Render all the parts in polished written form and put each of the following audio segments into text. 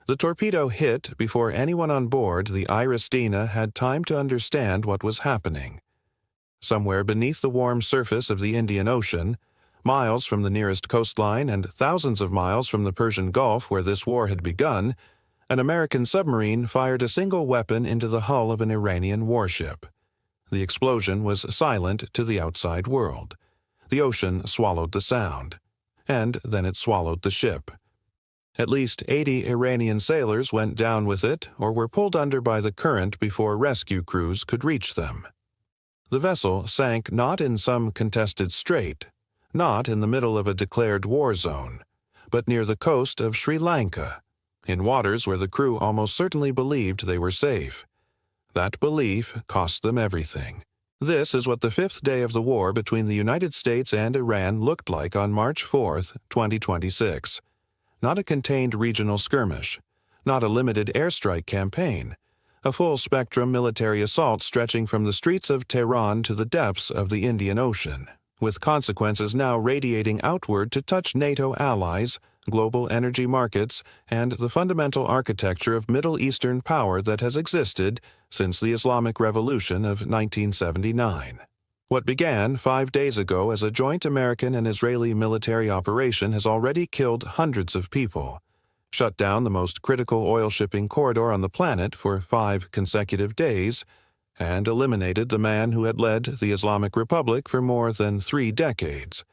The torpedo hit before anyone on board the Iristina had time to understand what was happening. Somewhere beneath the warm surface of the Indian Ocean, miles from the nearest coastline and thousands of miles from the Persian Gulf where this war had begun, an American submarine fired a single weapon into the hull of an Iranian warship. The explosion was silent to the outside world. The ocean swallowed the sound, and then it swallowed the ship. At least 80 Iranian sailors went down with it or were pulled under by the current before rescue crews could reach them. The vessel sank not in some contested strait, not in the middle of a declared war zone, but near the coast of Sri Lanka, in waters where the crew almost certainly believed they were safe. That belief cost them everything. This is what the fifth day of the war between the United States and Iran looked like on March 4, 2026. Not a contained regional skirmish, not a limited airstrike campaign, a full-spectrum military assault stretching from the streets of Tehran to the depths of the Indian Ocean, with consequences now radiating outward to touch NATO allies, global energy markets, and the fundamental architecture of Middle Eastern power that has existed since the Islamic Revolution of 1979. What began 5 days ago as a joint American and Israeli military operation has already killed hundreds of people, shut down the most critical oil shipping corridor on the planet for 5 consecutive days, and eliminated the man who had led the Islamic Republic for more than 3 decades.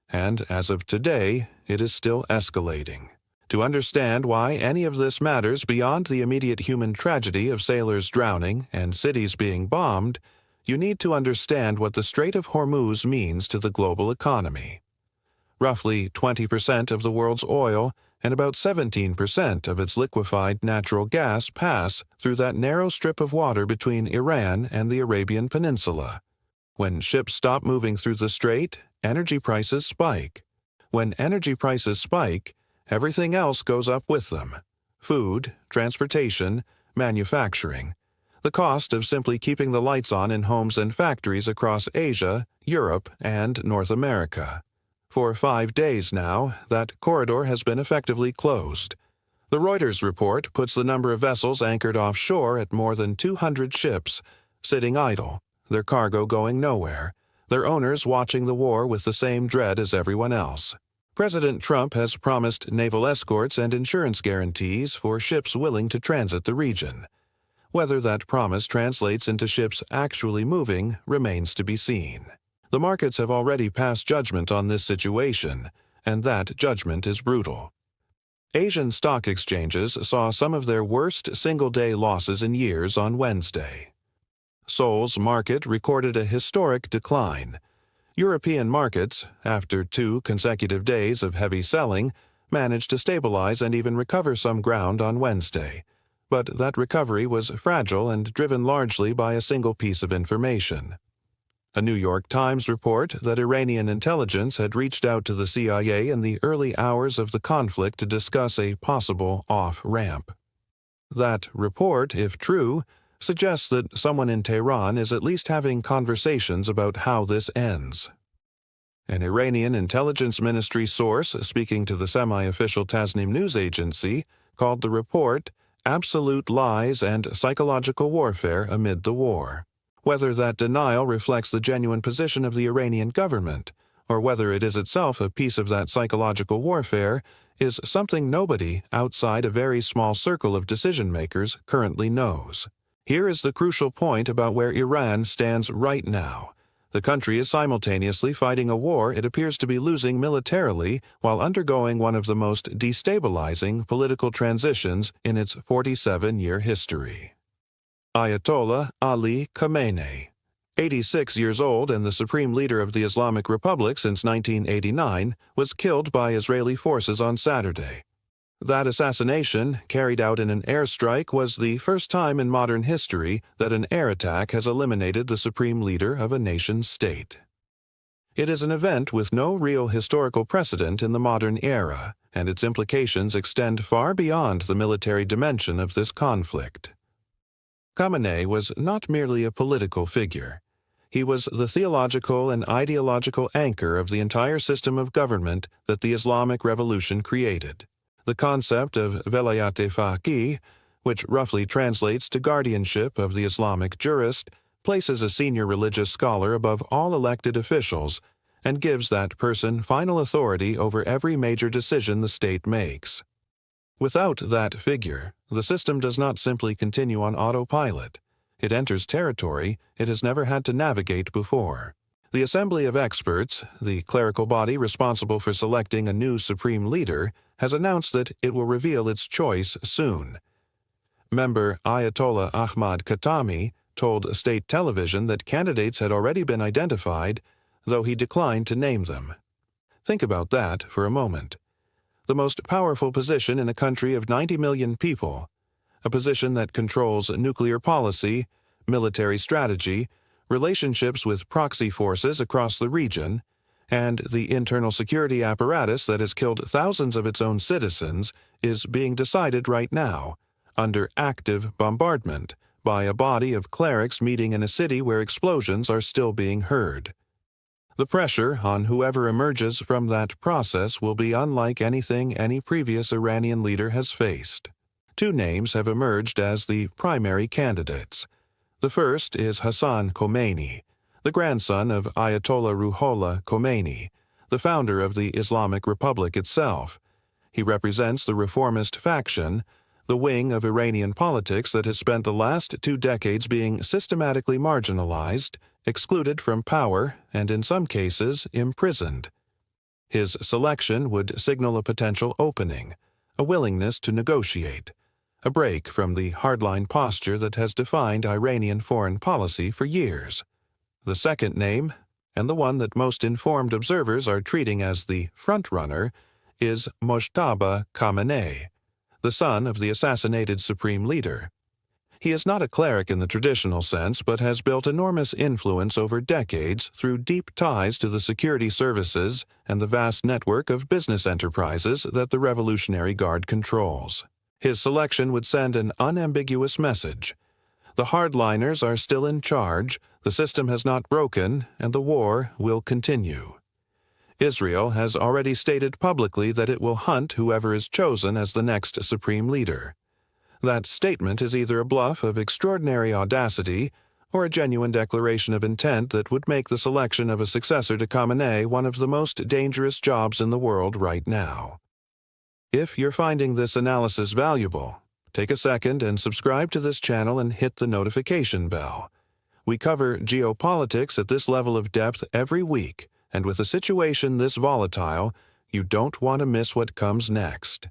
And as of today, it is still escalating. To understand why any of this matters beyond the immediate human tragedy of sailors drowning and cities being bombed, you need to understand what the Strait of Hormuz means to the global economy. Roughly 20% of the world's oil and about 17% of its liquefied natural gas pass through that narrow strip of water between Iran and the Arabian Peninsula. When ships stop moving through the strait, energy prices spike. When energy prices spike, everything else goes up with them: food, transportation, manufacturing. The cost of simply keeping the lights on in homes and factories across Asia, Europe, and North America. For 5 days now, that corridor has been effectively closed. The Reuters report puts the number of vessels anchored offshore at more than 200 ships, sitting idle, their cargo going nowhere, their owners watching the war with the same dread as everyone else. President Trump has promised naval escorts and insurance guarantees for ships willing to transit the region. Whether that promise translates into ships actually moving remains to be seen. The markets have already passed judgment on this situation, and that judgment is brutal. Asian stock exchanges saw some of their worst single-day losses in years on Wednesday. Seoul's market recorded a historic decline. European markets, after 2 consecutive days of heavy selling, managed to stabilize and even recover some ground on Wednesday. But that recovery was fragile and driven largely by a single piece of information. A New York Times report that Iranian intelligence had reached out to the CIA in the early hours of the conflict to discuss a possible off-ramp. That report, if true, suggests that someone in Tehran is at least having conversations about how this ends. An Iranian intelligence ministry source speaking to the semi-official Tasnim news agency called the report "absolute lies and psychological warfare amid the war." Whether that denial reflects the genuine position of the Iranian government, or whether it is itself a piece of that psychological warfare, is something nobody outside a very small circle of decision-makers currently knows. Here is the crucial point about where Iran stands right now. The country is simultaneously fighting a war it appears to be losing militarily while undergoing one of the most destabilizing political transitions in its 47-year history. Ayatollah Ali Khamenei, 86 years old and the supreme leader of the Islamic Republic since 1989, was killed by Israeli forces on Saturday. That assassination, carried out in an airstrike, was the first time in modern history that an air attack has eliminated the supreme leader of a nation-state. It is an event with no real historical precedent in the modern era, and its implications extend far beyond the military dimension of this conflict. Khamenei was not merely a political figure. He was the theological and ideological anchor of the entire system of government that the Islamic Revolution created. The concept of velayat-e faqih, which roughly translates to guardianship of the Islamic jurist, places a senior religious scholar above all elected officials and gives that person final authority over every major decision the state makes. Without that figure, the system does not simply continue on autopilot. It enters territory it has never had to navigate before. The Assembly of Experts, the clerical body responsible for selecting a new supreme leader, has announced that it will reveal its choice soon. Member Ayatollah Ahmad Khatami told state television that candidates had already been identified, though he declined to name them. Think about that for a moment. The most powerful position in a country of 90 million people, a position that controls nuclear policy, military strategy, relationships with proxy forces across the region, and the internal security apparatus that has killed thousands of its own citizens, is being decided right now, under active bombardment, by a body of clerics meeting in a city where explosions are still being heard. The pressure on whoever emerges from that process will be unlike anything any previous Iranian leader has faced. Two names have emerged as the primary candidates. The first is Hassan Khomeini, the grandson of Ayatollah Ruhollah Khomeini, the founder of the Islamic Republic itself. He represents the reformist faction, the wing of Iranian politics that has spent the last 2 decades being systematically marginalized, excluded from power, and in some cases imprisoned. His selection would signal a potential opening, a willingness to negotiate, a break from the hardline posture that has defined Iranian foreign policy for years. The second name, and the one that most informed observers are treating as the frontrunner, is Mojtaba Khamenei, the son of the assassinated supreme leader. He is not a cleric in the traditional sense, but has built enormous influence over decades through deep ties to the security services and the vast network of business enterprises that the Revolutionary Guard controls. His selection would send an unambiguous message. The hardliners are still in charge, the system has not broken, and the war will continue. Israel has already stated publicly that it will hunt whoever is chosen as the next supreme leader. That statement is either a bluff of extraordinary audacity or a genuine declaration of intent that would make the selection of a successor to Khamenei one of the most dangerous jobs in the world right now. If you're finding this analysis valuable, take a second and subscribe to this channel and hit the notification bell. We cover geopolitics at this level of depth every week, and with a situation this volatile, you don't want to miss what comes next.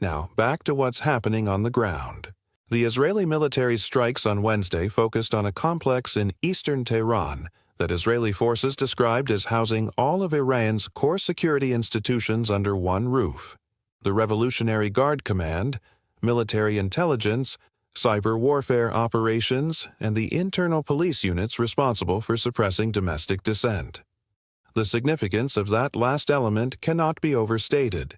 Now, back to what's happening on the ground. The Israeli military's strikes on Wednesday focused on a complex in eastern Tehran that Israeli forces described as housing all of Iran's core security institutions under one roof: the Revolutionary Guard Command, military intelligence, cyber warfare operations, and the internal police units responsible for suppressing domestic dissent. The significance of that last element cannot be overstated.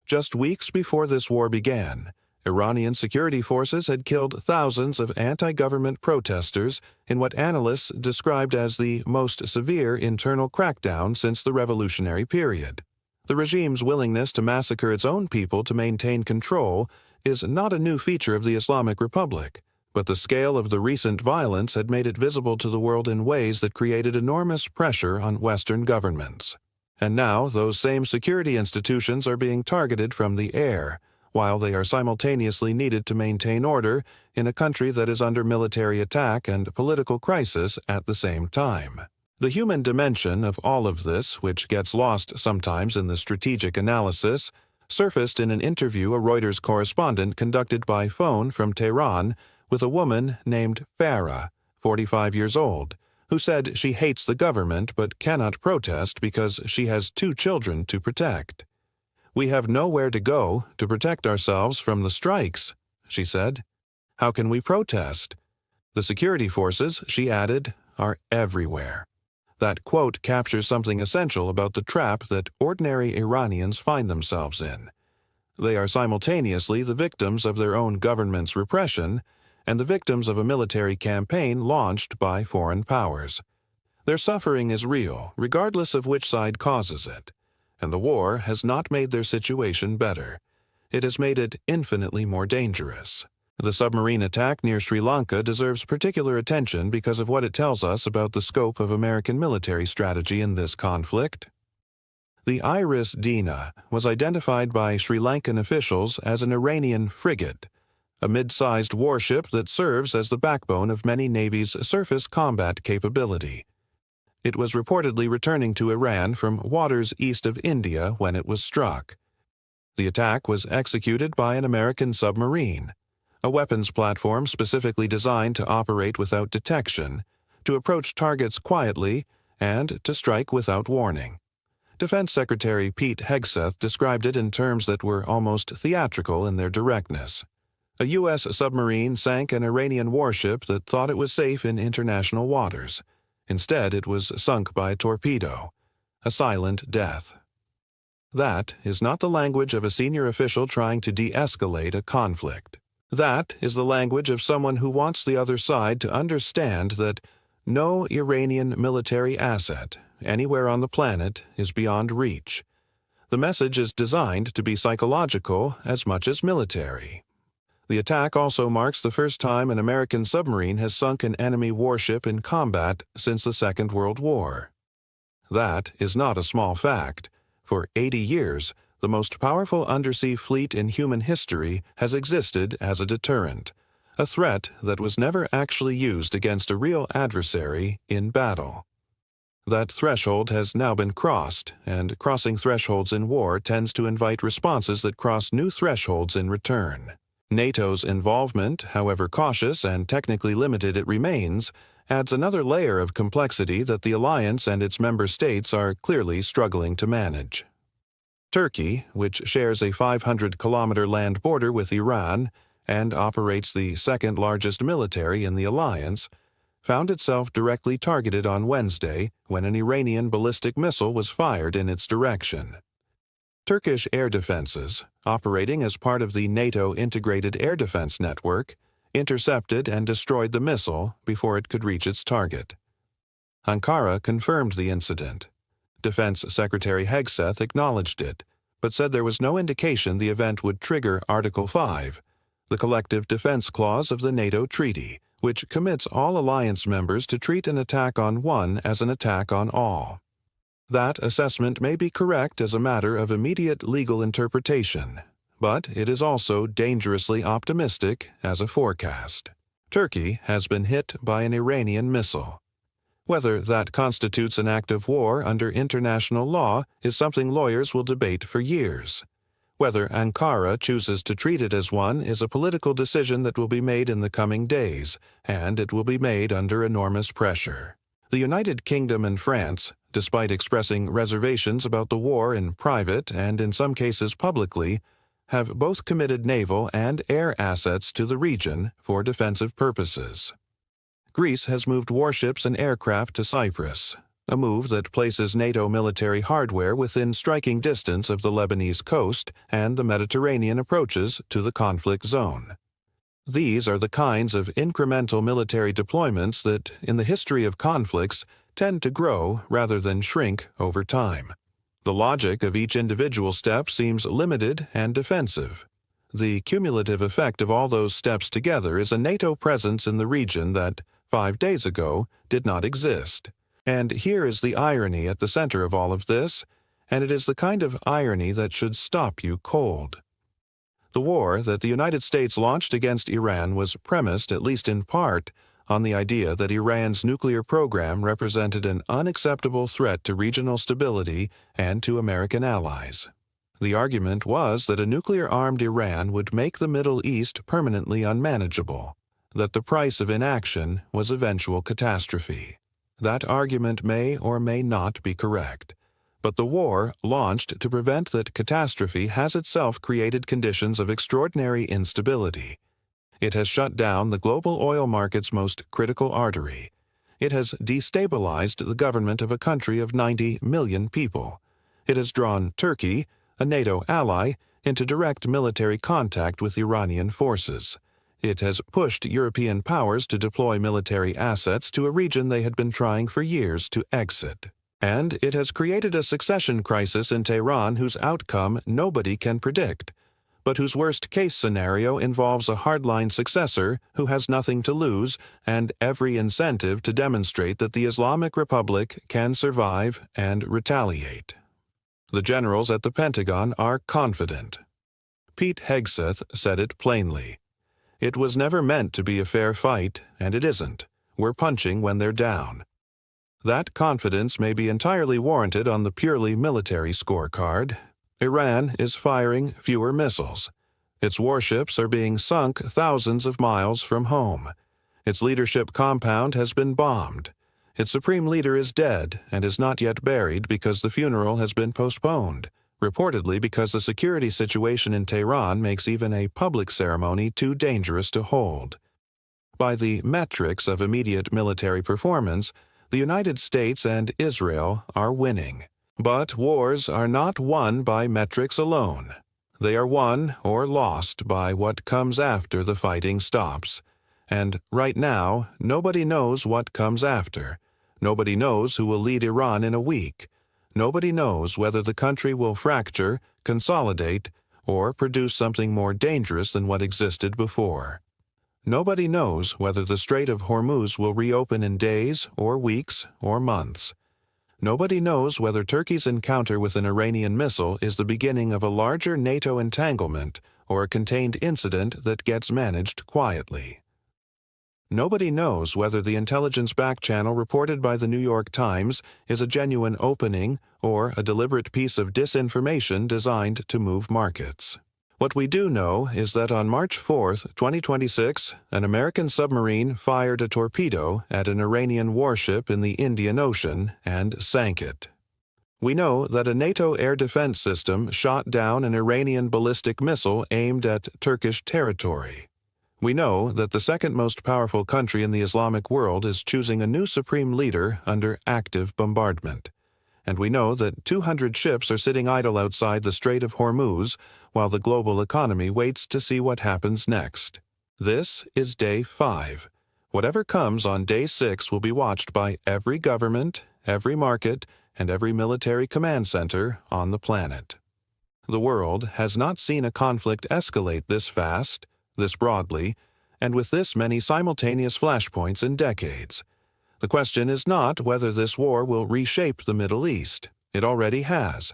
Just weeks before this war began, Iranian security forces had killed thousands of anti-government protesters in what analysts described as the most severe internal crackdown since the revolutionary period. The regime's willingness to massacre its own people to maintain control is not a new feature of the Islamic Republic, but the scale of the recent violence had made it visible to the world in ways that created enormous pressure on Western governments. And now those same security institutions are being targeted from the air, while they are simultaneously needed to maintain order in a country that is under military attack and political crisis at the same time. The human dimension of all of this, which gets lost sometimes in the strategic analysis, surfaced in an interview a Reuters correspondent conducted by phone from Tehran with a woman named Farah, 45 years old, who said she hates the government but cannot protest because she has 2 children to protect. "We have nowhere to go to protect ourselves from the strikes," she said. "How can we protest?" The security forces, she added, are everywhere. That quote captures something essential about the trap that ordinary Iranians find themselves in. They are simultaneously the victims of their own government's repression and the victims of a military campaign launched by foreign powers. Their suffering is real, regardless of which side causes it, and the war has not made their situation better. it has made it infinitely more dangerous. The submarine attack near Sri Lanka deserves particular attention because of what it tells us about the scope of American military strategy in this conflict. The Iris Dina was identified by Sri Lankan officials as an Iranian frigate, a mid-sized warship that serves as the backbone of many navies' surface combat capability. It was reportedly returning to Iran from waters east of India when it was struck. The attack was executed by an American submarine, a weapons platform specifically designed to operate without detection, to approach targets quietly, and to strike without warning. Defense Secretary Pete Hegseth described it in terms that were almost theatrical in their directness. A U.S. submarine sank an Iranian warship that thought it was safe in international waters. Instead, it was sunk by a torpedo, a silent death. That is not the language of a senior official trying to de-escalate a conflict. That is the language of someone who wants the other side to understand that no Iranian military asset anywhere on the planet is beyond reach. The message is designed to be psychological as much as military. The attack also marks the first time an American submarine has sunk an enemy warship in combat since the Second World War. That is not a small fact. For 80 years, the most powerful undersea fleet in human history has existed as a deterrent, a threat that was never actually used against a real adversary in battle. That threshold has now been crossed, and crossing thresholds in war tends to invite responses that cross new thresholds in return. NATO's involvement, however cautious and technically limited it remains, adds another layer of complexity that the alliance and its member states are clearly struggling to manage. Turkey, which shares a 500-kilometer land border with Iran and operates the second-largest military in the alliance, found itself directly targeted on Wednesday when an Iranian ballistic missile was fired in its direction. Turkish air defenses, operating as part of the NATO Integrated Air Defense Network, intercepted and destroyed the missile before it could reach its target. Ankara confirmed the incident. Defense Secretary Hegseth acknowledged it, but said there was no indication the event would trigger Article 5, the Collective Defense Clause of the NATO Treaty, which commits all alliance members to treat an attack on one as an attack on all. That assessment may be correct as a matter of immediate legal interpretation, but it is also dangerously optimistic as a forecast. Turkey has been hit by an Iranian missile. Whether that constitutes an act of war under international law is something lawyers will debate for years. Whether Ankara chooses to treat it as one is a political decision that will be made in the coming days, and it will be made under enormous pressure. The United Kingdom and France, despite expressing reservations about the war in private and in some cases publicly, have both committed naval and air assets to the region for defensive purposes. Greece has moved warships and aircraft to Cyprus, a move that places NATO military hardware within striking distance of the Lebanese coast and the Mediterranean approaches to the conflict zone. These are the kinds of incremental military deployments that, in the history of conflicts, tend to grow rather than shrink over time. The logic of each individual step seems limited and defensive. The cumulative effect of all those steps together is a NATO presence in the region that, 5 days ago, did not exist. And here is the irony at the center of all of this, and it is the kind of irony that should stop you cold. The war that the United States launched against Iran was premised, at least in part, on the idea that Iran's nuclear program represented an unacceptable threat to regional stability and to American allies. The argument was that a nuclear-armed Iran would make the Middle East permanently unmanageable, that the price of inaction was eventual catastrophe. That argument may or may not be correct, but the war launched to prevent that catastrophe has itself created conditions of extraordinary instability. It has shut down the global oil market's most critical artery. It has destabilized the government of a country of 90 million people. It has drawn Turkey, a NATO ally, into direct military contact with Iranian forces. It has pushed European powers to deploy military assets to a region they had been trying for years to exit. And it has created a succession crisis in Tehran whose outcome nobody can predict. but whose worst-case scenario involves a hardline successor who has nothing to lose and every incentive to demonstrate that the Islamic Republic can survive and retaliate. The generals at the Pentagon are confident. Pete Hegseth said it plainly. It was never meant to be a fair fight, and it isn't. We're punching when they're down. That confidence may be entirely warranted on the purely military scorecard. Iran is firing fewer missiles. Its warships are being sunk thousands of miles from home. Its leadership compound has been bombed. Its supreme leader is dead and is not yet buried because the funeral has been postponed, reportedly because the security situation in Tehran makes even a public ceremony too dangerous to hold. By the metrics of immediate military performance, the United States and Israel are winning. But wars are not won by metrics alone. They are won or lost by what comes after the fighting stops. And right now, nobody knows what comes after. Nobody knows who will lead Iran in a week. Nobody knows whether the country will fracture, consolidate, or produce something more dangerous than what existed before. Nobody knows whether the Strait of Hormuz will reopen in days or weeks or months. Nobody knows whether Turkey's encounter with an Iranian missile is the beginning of a larger NATO entanglement or a contained incident that gets managed quietly. Nobody knows whether the intelligence backchannel reported by the New York Times is a genuine opening or a deliberate piece of disinformation designed to move markets. What we do know is that on March 4, 2026, an American submarine fired a torpedo at an Iranian warship in the Indian Ocean and sank it. We know that a NATO air defense system shot down an Iranian ballistic missile aimed at Turkish territory. We know that the second most powerful country in the Islamic world is choosing a new supreme leader under active bombardment. And we know that 200 ships are sitting idle outside the Strait of Hormuz while the global economy waits to see what happens next. This is Day 5. Whatever comes on Day 6 will be watched by every government, every market, and every military command center on the planet. The world has not seen a conflict escalate this fast, this broadly, and with this many simultaneous flashpoints in decades. The question is not whether this war will reshape the Middle East. It already has.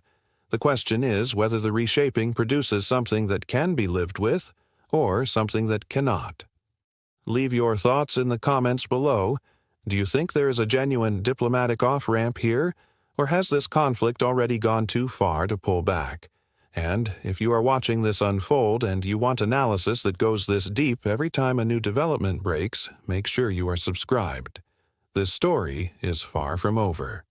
The question is whether the reshaping produces something that can be lived with or something that cannot. Leave your thoughts in the comments below. Do you think there is a genuine diplomatic off-ramp here, or has this conflict already gone too far to pull back? And if you are watching this unfold and you want analysis that goes this deep every time a new development breaks, make sure you are subscribed. This story is far from over.